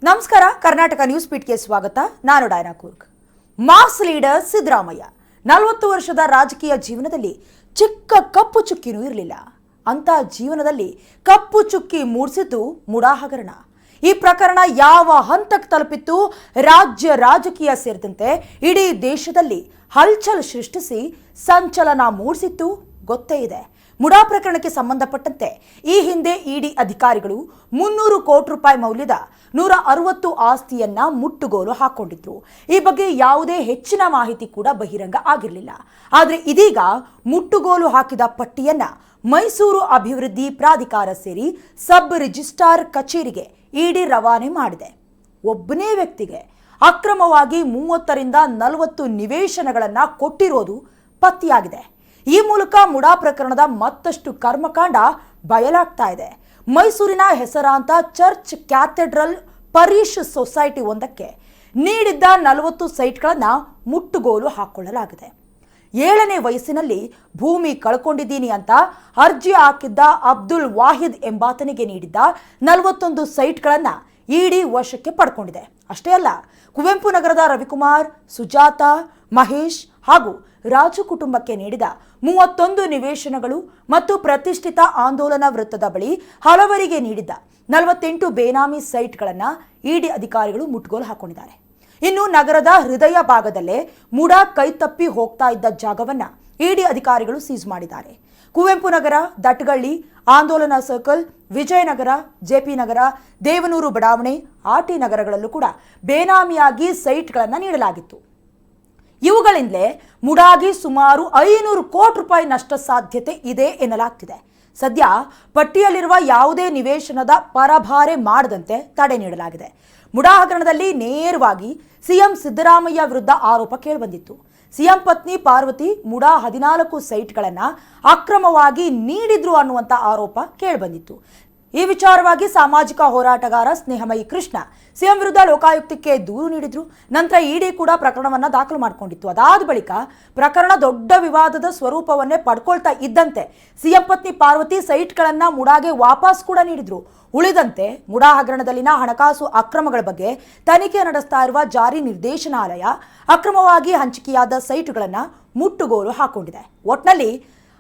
ನಮಸ್ಕಾರ. ಕರ್ನಾಟಕ ನ್ಯೂಸ್ ಬೀಟ್ಗೆ ಸ್ವಾಗತ. ನಾನು ಡೈನಾ ಕೂರ್ಗ್. ಮಾಸ್ ಲೀಡರ್ ಸಿದ್ದರಾಮಯ್ಯ 40 ವರ್ಷದ ರಾಜಕೀಯ ಜೀವನದಲ್ಲಿ ಚಿಕ್ಕ ಕಪ್ಪು ಚುಕ್ಕಿನೂ ಇರಲಿಲ್ಲ. ಅಂತ ಜೀವನದಲ್ಲಿ ಕಪ್ಪು ಚುಕ್ಕಿ ಮೂಡಿಸಿದ್ದು ಮುಡಾ ಹಗರಣ. ಈ ಪ್ರಕರಣ ಯಾವ ಹಂತಕ್ಕೆ ತಲುಪಿತ್ತು? ರಾಜ್ಯ ರಾಜಕೀಯ ಸೇರಿದಂತೆ ಇಡೀ ದೇಶದಲ್ಲಿ ಹಲ್ಚಲ್ ಸೃಷ್ಟಿಸಿ ಸಂಚಲನ ಮೂಡಿಸಿತ್ತು ಗೊತ್ತೇ ಇದೆ. ಮುಡಾ ಪ್ರಕರಣಕ್ಕೆ ಸಂಬಂಧಪಟ್ಟಂತೆ ಈ ಹಿಂದೆ ಇಡಿ ಅಧಿಕಾರಿಗಳು 300 ಕೋಟಿ ರೂಪಾಯಿ ಮೌಲ್ಯದ 160 ಆಸ್ತಿಯನ್ನ ಮುಟ್ಟುಗೋಲು ಹಾಕೊಂಡಿದ್ರು. ಈ ಬಗ್ಗೆ ಯಾವುದೇ ಹೆಚ್ಚಿನ ಮಾಹಿತಿ ಕೂಡ ಬಹಿರಂಗ ಆಗಿರಲಿಲ್ಲ. ಆದರೆ ಇದೀಗ ಮುಟ್ಟುಗೋಲು ಹಾಕಿದ ಪಟ್ಟಿಯನ್ನ ಮೈಸೂರು ಅಭಿವೃದ್ಧಿ ಪ್ರಾಧಿಕಾರ ಸೇರಿ ಸಬ್ ರಿಜಿಸ್ಟ್ರಾರ್ ಕಚೇರಿಗೆ ಇಡಿ ರವಾನೆ ಮಾಡಿದೆ. ಒಬ್ಬನೇ ವ್ಯಕ್ತಿಗೆ ಅಕ್ರಮವಾಗಿ 30ರಿಂದ 40 ನಿವೇಶನಗಳನ್ನು ಕೊಟ್ಟಿರೋದು ಪತ್ತೆಯಾಗಿದೆ. ಈ ಮೂಲಕ ಮುಡಾ ಪ್ರಕರಣದ ಮತ್ತಷ್ಟು ಕರ್ಮಕಾಂಡ ಬಯಲಾಗ್ತಾ ಇದೆ. ಮೈಸೂರಿನ ಹೆಸರಾಂತ ಚರ್ಚ್ ಕ್ಯಾಥೆಡ್ರಲ್ ಪರೀಶ್ ಸೊಸೈಟಿ ಒಂದಕ್ಕೆ ನೀಡಿದ್ದ 40 ಸೈಟ್ಗಳನ್ನು ಮುಟ್ಟುಗೋಲು ಹಾಕೊಳ್ಳಲಾಗಿದೆ. 7ನೇ ವಯಸ್ಸಿನಲ್ಲಿ ಭೂಮಿ ಕಳ್ಕೊಂಡಿದ್ದೀನಿ ಅಂತ ಅರ್ಜಿ ಹಾಕಿದ್ದ ಅಬ್ದುಲ್ ವಾಹಿದ್ ಎಂಬಾತನಿಗೆ ನೀಡಿದ್ದ 41 ಸೈಟ್ಗಳನ್ನು ಇಡಿ ವಶಕ್ಕೆ ಪಡ್ಕೊಂಡಿದೆ. ಅಷ್ಟೇ ಅಲ್ಲ, ಕುವೆಂಪು ನಗರದ ರವಿಕುಮಾರ್, ಸುಜಾತ, ಮಹೇಶ್ ಹಾಗೂ ರಾಜು ಕುಟುಂಬಕ್ಕೆ ನೀಡಿದ 31 ನಿವೇಶನಗಳು ಮತ್ತು ಪ್ರತಿಷ್ಠಿತ ಆಂದೋಲನ ವೃತ್ತದ ಬಳಿ ಹಲವರಿಗೆ ನೀಡಿದ್ದ 48 ಬೇನಾಮಿ ಸೈಟ್ಗಳನ್ನು ಇಡಿ ಅಧಿಕಾರಿಗಳು ಮುಟ್ಟುಗೋಲು ಹಾಕೊಂಡಿದ್ದಾರೆ. ಇನ್ನು ನಗರದ ಹೃದಯ ಭಾಗದಲ್ಲೇ ಮುಡಾ ಕೈತಪ್ಪಿ ಹೋಗ್ತಾ ಇದ್ದ ಜಾಗವನ್ನ ಇಡಿ ಅಧಿಕಾರಿಗಳು ಸೀಸ್ ಮಾಡಿದ್ದಾರೆ. ಕುವೆಂಪು ನಗರ, ದಟ್ಗಳ್ಳಿ, ಆಂದೋಲನ ಸರ್ಕಲ್, ವಿಜಯನಗರ, ಜೆಪಿ ನಗರ, ದೇವನೂರು ಬಡಾವಣೆ, ಆರ್ಟಿ ನಗರಗಳಲ್ಲೂ ಕೂಡ ಬೇನಾಮಿಯಾಗಿ ಸೈಟ್ಗಳನ್ನು ನೀಡಲಾಗಿತ್ತು. ಇವುಗಳಿಂದಲೇ ಮುಡಾಗಿ ಸುಮಾರು 500 ಕೋಟಿ ರೂಪಾಯಿ ನಷ್ಟ ಸಾಧ್ಯತೆ ಇದೆ ಎನ್ನಲಾಗ್ತಿದೆ. ಸದ್ಯ ಪಟ್ಟಿಯಲ್ಲಿರುವ ಯಾವುದೇ ನಿವೇಶನದ ಪರಭಾರೆ ಮಾಡದಂತೆ ತಡೆ ನೀಡಲಾಗಿದೆ. ಮುಡಾ ಹಗರಣದಲ್ಲಿ ನೇರವಾಗಿ ಸಿಎಂ ಸಿದ್ದರಾಮಯ್ಯ ವಿರುದ್ಧ ಆರೋಪ ಕೇಳಿಬಂದಿತ್ತು. ಸಿಎಂ ಪತ್ನಿ ಪಾರ್ವತಿ ಮುಡಾ 14 ಸೈಟ್ಗಳನ್ನು ಅಕ್ರಮವಾಗಿ ನೀಡಿದ್ರು ಅನ್ನುವಂಥ ಆರೋಪ ಕೇಳಿಬಂದಿತ್ತು. ಈ ವಿಚಾರವಾಗಿ ಸಾಮಾಜಿಕ ಹೋರಾಟಗಾರ ಸ್ನೇಹಮಯಿ ಕೃಷ್ಣ ಸಿಎಂ ವಿರುದ್ಧ ಲೋಕಾಯುಕ್ತಕ್ಕೆ ದೂರು ನೀಡಿದ್ರು. ನಂತರ ಇಡಿ ಕೂಡ ಪ್ರಕರಣವನ್ನು ದಾಖಲು ಮಾಡಿಕೊಂಡಿತ್ತು. ಅದಾದ ಬಳಿಕ ಪ್ರಕರಣ ದೊಡ್ಡ ವಿವಾದದ ಸ್ವರೂಪವನ್ನೇ ಪಡ್ಕೊಳ್ತಾ ಇದ್ದಂತೆ ಸಿಎಂ ಪತ್ನಿ ಪಾರ್ವತಿ ಸೈಟ್ಗಳನ್ನು ಮುಡಾಗೆ ವಾಪಸ್ ಕೂಡ ನೀಡಿದ್ರು. ಉಳಿದಂತೆ ಮುಡಾ ಹಗರಣದಲ್ಲಿನ ಹಣಕಾಸು ಅಕ್ರಮಗಳ ಬಗ್ಗೆ ತನಿಖೆ ನಡೆಸ್ತಾ ಇರುವ ಜಾರಿ ನಿರ್ದೇಶನಾಲಯ ಅಕ್ರಮವಾಗಿ ಹಂಚಿಕೆಯಾದ ಸೈಟ್ಗಳನ್ನು ಮುಟ್ಟುಗೋಲು ಹಾಕೊಂಡಿದೆ. ಒಟ್ನಲ್ಲಿ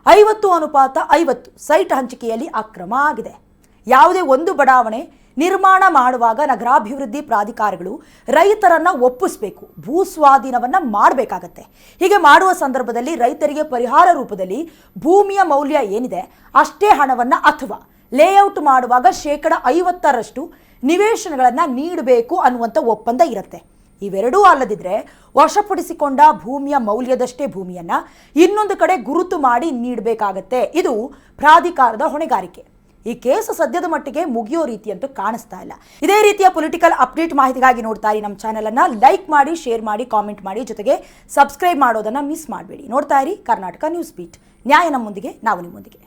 50:50 ಸೈಟ್ ಹಂಚಿಕೆಯಲ್ಲಿ ಅಕ್ರಮ ಆಗಿದೆ. ಯಾವುದೇ ಒಂದು ಬಡಾವಣೆ ನಿರ್ಮಾಣ ಮಾಡುವಾಗ ನಗರಾಭಿವೃದ್ಧಿ ಪ್ರಾಧಿಕಾರಗಳು ರೈತರನ್ನ ಒಪ್ಪಿಸಬೇಕು, ಭೂ ಸ್ವಾಧೀನವನ್ನ ಮಾಡಬೇಕಾಗತ್ತೆ. ಹೀಗೆ ಮಾಡುವ ಸಂದರ್ಭದಲ್ಲಿ ರೈತರಿಗೆ ಪರಿಹಾರ ರೂಪದಲ್ಲಿ ಭೂಮಿಯ ಮೌಲ್ಯ ಏನಿದೆ ಅಷ್ಟೇ ಹಣವನ್ನ ಅಥವಾ ಲೇಔಟ್ ಮಾಡುವಾಗ 50% ನಿವೇಶನಗಳನ್ನು ನೀಡಬೇಕು ಅನ್ನುವಂಥ ಒಪ್ಪಂದ ಇರುತ್ತೆ. ಇವೆರಡೂ ಅಲ್ಲದಿದ್ರೆ ವಶಪಡಿಸಿಕೊಂಡ ಭೂಮಿಯ ಮೌಲ್ಯದಷ್ಟೇ ಭೂಮಿಯನ್ನ ಇನ್ನೊಂದು ಕಡೆ ಗುರುತು ಮಾಡಿ ನೀಡಬೇಕಾಗತ್ತೆ. ಇದು ಪ್ರಾಧಿಕಾರದ ಹೊಣೆಗಾರಿಕೆ. ಈ ಕೇಸ್ ಸದ್ಯದ ಮಟ್ಟಿಗೆ ಮುಗಿಯೋ ರೀತಿಯಂತೂ ಕಾಣಿಸ್ತಾ ಇಲ್ಲ. ಇದೇ ರೀತಿಯ ಪೊಲಿಟಿಕಲ್ ಅಪ್ಡೇಟ್ ಮಾಹಿತಿಗಾಗಿ ನೋಡ್ತಾ ಇರಿ ನಮ್ಮ ಚಾನೆಲ್ ಅನ್ನ. ಲೈಕ್ ಮಾಡಿ, ಶೇರ್ ಮಾಡಿ, ಕಾಮೆಂಟ್ ಮಾಡಿ, ಜೊತೆಗೆ ಸಬ್ಸ್ಕ್ರೈಬ್ ಮಾಡೋದನ್ನ ಮಿಸ್ ಮಾಡಬೇಡಿ. ನೋಡ್ತಾ ಇರಿ ಕರ್ನಾಟಕ ನ್ಯೂಸ್ ಬೀಟ್. ನ್ಯಾಯ ನಮ್ಮೊಂದಿಗೆ, ನಾವು ನಿಮ್ಮೊಂದಿಗೆ.